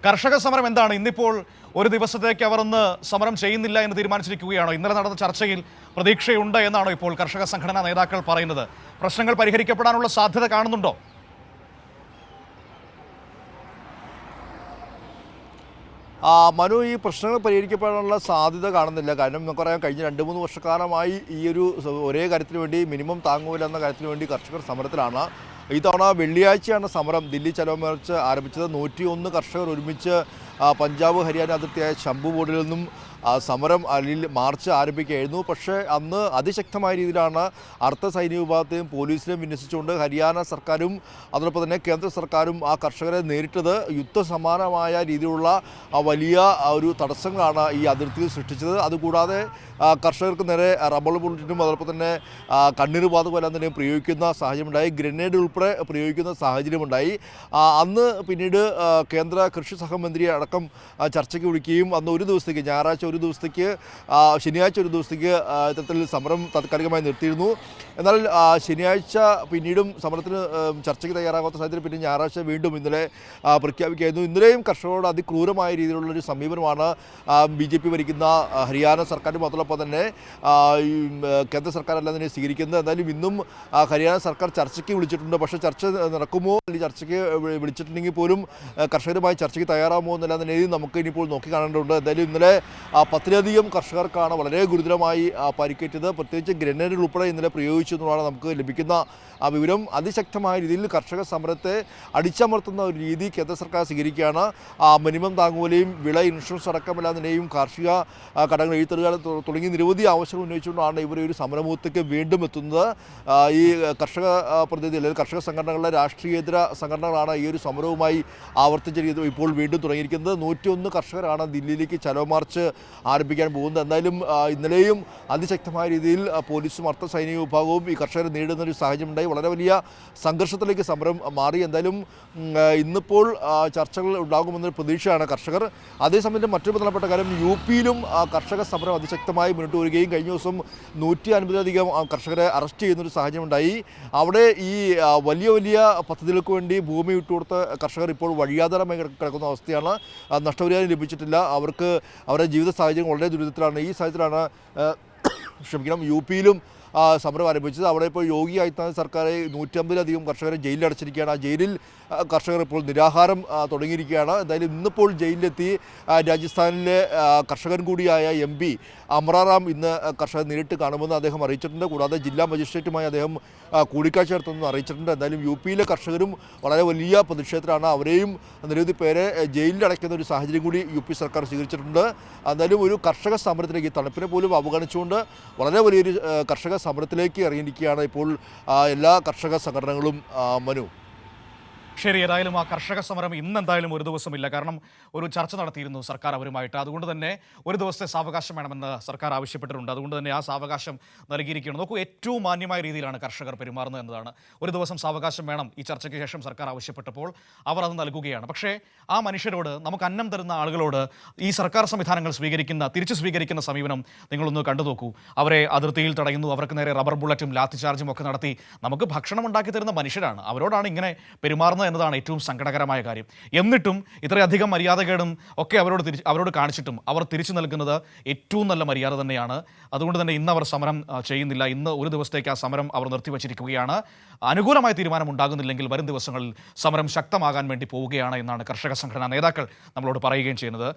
കർഷക സമരം എന്താണ്? ഇന്നിപ്പോൾ ഒരു ദിവസത്തേക്ക് അവർ ഇന്ന് സമരം ചെയ്യുന്നില്ല എന്ന് തീരുമാനിച്ചിരിക്കുകയാണോ? ഇന്നലെ നടന്ന ചർച്ചയിൽ പ്രതീക്ഷയുണ്ട് എന്നാണോ ഇപ്പോൾ കർഷക സംഘടനാ നേതാക്കൾ പറയുന്നത്? പ്രശ്നങ്ങൾ പരിഹരിക്കപ്പെടാനുള്ള സാധ്യത കാണുന്നുണ്ടോ? മനു, ഈ പ്രശ്നങ്ങൾ പരിഹരിക്കപ്പെടാനുള്ള സാധ്യത കാണുന്നില്ല. കാരണം നമുക്കറിയാം, കഴിഞ്ഞ 2-3 വർഷക്കാലമായി ഈ ഒരു ഒരേ കാര്യത്തിന് വേണ്ടി, മിനിമം താങ്ങുവില എന്ന കാര്യത്തിന് വേണ്ടി കർഷകർ സമരത്തിലാണ്. ഇത്തവണ വെള്ളിയാഴ്ചയാണ് സമരം ദില്ലി ചലോ മാർച്ച് ആരംഭിച്ചത്. 101 കർഷകർ ഒരുമിച്ച് പഞ്ചാബ് ഹരിയാന അതിർത്തിയായ ശംഭു ബോർഡിൽ നിന്നും സമരം അല്ലെങ്കിൽ മാർച്ച് ആരംഭിക്കുകയായിരുന്നു. പക്ഷേ അന്ന് അതിശക്തമായ രീതിയിലാണ് അർദ്ധ സൈനിക വിഭാഗത്തെയും പോലീസിനെയും വിന്യസിച്ചുകൊണ്ട് ഹരിയാന സർക്കാരും അതോടൊപ്പം തന്നെ കേന്ദ്ര സർക്കാരും ആ കർഷകരെ നേരിട്ടത്. യുദ്ധസമാനമായ രീതിയിലുള്ള വലിയ ഒരു തടസ്സങ്ങളാണ് ഈ അതിർത്തിയിൽ സൃഷ്ടിച്ചത്. അതുകൂടാതെ കർഷകർക്ക് നേരെ റബ്ബർ ബുള്ളറ്റിനും അതോടൊപ്പം തന്നെ കണ്ണീർ വാതകമെല്ലാം തന്നെ പ്രയോഗിക്കുന്ന സാഹചര്യമുണ്ടായി. ഗ്രനേഡ് ഉൾപ്പെടെ പ്രയോഗിക്കുന്ന സാഹചര്യമുണ്ടായി. അന്ന് പിന്നീട് കേന്ദ്ര കൃഷി സഹമന്ത്രി അടക്കം ചർച്ചയ്ക്ക് വിളിക്കുകയും അന്ന് ഒരു ദിവസത്തേക്ക്, ഞായറാഴ്ച ഒരു ദിവസത്തേക്ക്, ശനിയാഴ്ച ഒരു ദിവസത്തേക്ക് ഇത്തരത്തിൽ സമരം താൽക്കാലികമായി നിർത്തിയിരുന്നു. എന്നാൽ ശനിയാഴ്ച പിന്നീടും സമരത്തിന് ചർച്ചയ്ക്ക് തയ്യാറാകാത്ത സാഹചര്യം പിന്നെ ഞായറാഴ്ച വീണ്ടും ഇന്നലെ പ്രഖ്യാപിക്കുകയായിരുന്നു. ഇന്നലെയും കർഷകരോട് അതിക്രൂരമായ രീതിയിലുള്ളൊരു സമീപനമാണ് BJP ഭരിക്കുന്ന ഹരിയാന സർക്കാരും അതോടൊപ്പം തന്നെ കേന്ദ്ര സർക്കാരെല്ലാം തന്നെ സ്വീകരിക്കുന്നത്. എന്തായാലും ഇന്നും ഹരിയാന സർക്കാർ ചർച്ചയ്ക്ക് വിളിച്ചിട്ടുണ്ട്. പക്ഷേ ചർച്ച നടക്കുമോ, അല്ലെങ്കിൽ ചർച്ചയ്ക്ക് വിളിച്ചിട്ടുണ്ടെങ്കിൽ പോലും കർഷകരുമായി ചർച്ചയ്ക്ക് തയ്യാറാകുമോ എന്നെല്ലാം തന്നെ നമുക്ക് ഇനിയിപ്പോൾ നോക്കി കാണേണ്ടതുണ്ട്. എന്തായാലും ഇന്നലെ 10-ലധികം കർഷകർക്കാണ് വളരെ ഗുരുതരമായി പരിക്കേറ്റത്. പ്രത്യേകിച്ച് ഗ്രനേഡ് ഉൾപ്പെടെ ഇന്നലെ പ്രയോഗിച്ചു എന്നുള്ളതാണ് നമുക്ക് ലഭിക്കുന്ന വിവരം. അതിശക്തമായ രീതിയിൽ കർഷക സമരത്തെ അടിച്ചമർത്തുന്ന ഒരു രീതി കേന്ദ്ര സർക്കാർ സ്വീകരിക്കുകയാണ്. മിനിമം താങ്ങുവിലയും വിള ഇൻഷുറൻസ് അടക്കമെല്ലാം തന്നെയും കാർഷിക ഘടകങ്ങൾ എഴുത്തറുകൾ തുടങ്ങി നിരവധി ആവശ്യങ്ങൾ ഉന്നയിച്ചുകൊണ്ടാണ് ഇവർ ഒരു സമരമുഖത്തേക്ക് വീണ്ടും എത്തുന്നത്. ഈ കർഷക പ്രതിനിധി അല്ലെങ്കിൽ കർഷക സംഘടനകളുടെ രാഷ്ട്രീയേതര സംഘടനകളാണ് ഈ ഒരു സമരവുമായി ആവർത്തിച്ച രീതി ഇപ്പോൾ വീണ്ടും തുടങ്ങിയിരിക്കുന്നത്. 101 കർഷകരാണ് ദില്ലിയിലേക്ക് ചലോ മാർച്ച് ആരംഭിക്കാൻ പോകുന്നത്. എന്തായാലും ഇന്നലെയും അതിശക്തമായ രീതിയിൽ പോലീസും അർദ്ധ സൈനിക വിഭാഗവും ഈ കർഷകരെ നേരിടുന്ന ഒരു സാഹചര്യം ഉണ്ടായി. വളരെ വലിയ സംഘർഷത്തിലേക്ക് സമരം മാറി. എന്തായാലും ഇന്നിപ്പോൾ ചർച്ചകൾ ഉണ്ടാകുമെന്നൊരു പ്രതീക്ഷയാണ് കർഷകർ. അതേസമയം മറ്റൊരു പ്രധാനപ്പെട്ട കാര്യം, UP-യിലും കർഷക സമരം അതിശക്തമായി മുന്നോട്ട് വരികയും കഴിഞ്ഞ ദിവസം 150-ലധികം കർഷകരെ അറസ്റ്റ് ചെയ്യുന്നൊരു സാഹചര്യം ഉണ്ടായി. അവിടെ ഈ വലിയ വലിയ പദ്ധതികൾക്ക് വേണ്ടി ഭൂമി വിട്ടുകൊടുത്ത കർഷകർ ഇപ്പോൾ വഴിയാധാരമായി കിടക്കുന്ന അവസ്ഥയാണ്. നഷ്ടപരിഹാരം ലഭിച്ചിട്ടില്ല. അവർക്ക് അവരുടെ ജീവിത സാഹചര്യം വളരെ ദുരിതത്തിലാണ്. ഈ സാഹചര്യത്തിലാണ് UP-യിലും സമരം ആരംഭിച്ചത്. അവിടെ ഇപ്പോൾ യോഗി ആദിത്യനാഥ് സർക്കാർ 150-ലധികം കർഷകരെ ജയിലിൽ അടച്ചിരിക്കുകയാണ്. ആ ജയിലിൽ കർഷകർ ഇപ്പോൾ നിരാഹാരം തുടങ്ങിയിരിക്കുകയാണ്. എന്തായാലും ഇന്നിപ്പോൾ ജയിലിലെത്തി രാജസ്ഥാനിലെ കർഷകൻ കൂടിയായ MP അമറാറാം ഇന്ന് കർഷകർ നേരിട്ട് കാണുമെന്ന് അദ്ദേഹം അറിയിച്ചിട്ടുണ്ട്. കൂടാതെ ജില്ലാ മജിസ്ട്രേറ്റുമായി അദ്ദേഹം കൂടിക്കാഴ്ച നടത്തുമെന്ന് അറിയിച്ചിട്ടുണ്ട്. എന്തായാലും UP-യിലെ കർഷകരും വളരെ വലിയ പ്രതിഷേധത്തിലാണ്. അവരെയും നിരവധി പേരെ ജയിലിൽ അടയ്ക്കുന്ന ഒരു സാഹചര്യം കൂടി UP സർക്കാർ സ്വീകരിച്ചിട്ടുണ്ട്. എന്തായാലും ഒരു കർഷക സമരത്തിലേക്ക്, തണുപ്പിനെ പോലും അവഗണിച്ചുകൊണ്ട് വളരെ വലിയൊരു കർഷക സമരത്തിലേക്ക് ഇറങ്ങിയിരിക്കുകയാണ് ഇപ്പോൾ എല്ലാ കർഷക സംഘടനകളും. മനു, ശരി, ഏതായാലും ആ കർഷക സമരം ഇന്നെന്തായാലും ഒരു ദിവസമില്ല. കാരണം ഒരു ചർച്ച നടത്തിയിരുന്നു സർക്കാർ അവരുമായിട്ട്. അതുകൊണ്ട് തന്നെ ഒരു ദിവസത്തെ സാവകാശം വേണമെന്ന് സർക്കാർ ആവശ്യപ്പെട്ടിട്ടുണ്ട്. അതുകൊണ്ട് തന്നെ ആ സാവകാശം നൽകിയിരിക്കുകയാണ്. നോക്കൂ, ഏറ്റവും മാന്യമായ രീതിയിലാണ് കർഷകർ പെരുമാറുന്നത് എന്നതാണ്. ഒരു ദിവസം സാവകാശം വേണം ഈ ചർച്ചയ്ക്ക് ശേഷം സർക്കാർ ആവശ്യപ്പെട്ടപ്പോൾ അവർ അത് നൽകുകയാണ്. പക്ഷേ ആ മനുഷ്യരോട്, നമുക്ക് അന്നം തരുന്ന ആളുകളോട് ഈ സർക്കാർ സംവിധാനങ്ങൾ തിരിച്ചു സ്വീകരിക്കുന്ന സമീപനം നിങ്ങളൊന്ന് കണ്ടു നോക്കൂ. അവരെ അതിർത്തിയിൽ തടയുന്നു, അവർക്ക് നേരെ റബ്ബർ ബുള്ളറ്റും ലാത്തി ചാർജും ഒക്കെ നടത്തി. നമുക്ക് ഭക്ഷണം ഉണ്ടാക്കി തരുന്ന മനുഷ്യരാണ്, അവരോടാണ് ഇങ്ങനെ പെരുമാറുന്നത് എന്നതാണ് ഏറ്റവും സങ്കടകരമായ കാര്യം. എന്നിട്ടും ഇത്രയധികം മര്യാദകേടും ഒക്കെ അവരോട് കാണിച്ചിട്ടും അവർ തിരിച്ചു നൽകുന്നത് ഏറ്റവും നല്ല മര്യാദ തന്നെയാണ്. അതുകൊണ്ട് തന്നെ ഇന്ന് അവർ സമരം ചെയ്യുന്നില്ല. ഇന്ന് ഒരു ദിവസത്തേക്ക് ആ സമരം അവർ നിർത്തിവച്ചിരിക്കുകയാണ്. അനുകൂലമായ തീരുമാനം ഉണ്ടാകുന്നില്ലെങ്കിൽ വരും ദിവസങ്ങളിൽ സമരം ശക്തമാകാൻ വേണ്ടി പോവുകയാണ് എന്നാണ് കർഷക സംഘടനാ നേതാക്കൾ നമ്മളോട് പറയുകയും ചെയ്യുന്നത്.